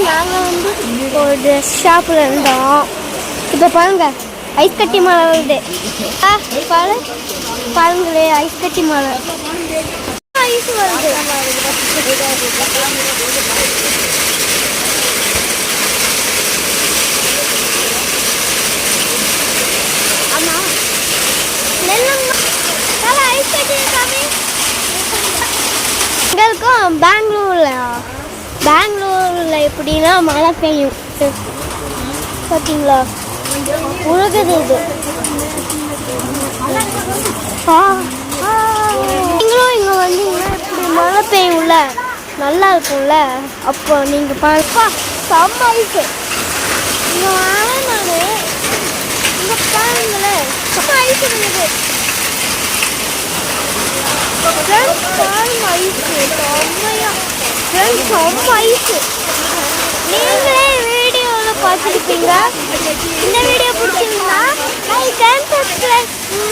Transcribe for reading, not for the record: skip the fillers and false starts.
நாங்கள் வந்து ஒரு ட்ரெஸ் ஷாப்பில் இருந்தோம். இப்போ பாருங்க ஐஸ் கட்டி மழை வருது. பாருங்களே ஐஸ் கட்டி மழை ஐஸ் வருது. ஐஸ் கட்டி எங்களுக்கும் பெங்களூரில் எப்படின்னா மழை பெய்யும் பார்த்தீங்களா, உழுகுது இது. நீங்களும் இங்கே வந்தீங்கன்னா இப்படி மழை பெய்யும்ல, நல்லா இருக்கும்ல. அப்போ நீங்கள் பாருப்பா செம்ம ஐஸு இங்கே வாங்கினாலே இங்கே பாருங்களேன் செம்ம ஐஸு இருக்குது. நீங்களே வீடியோவில் பார்த்துருப்பீங்க. இந்த வீடியோ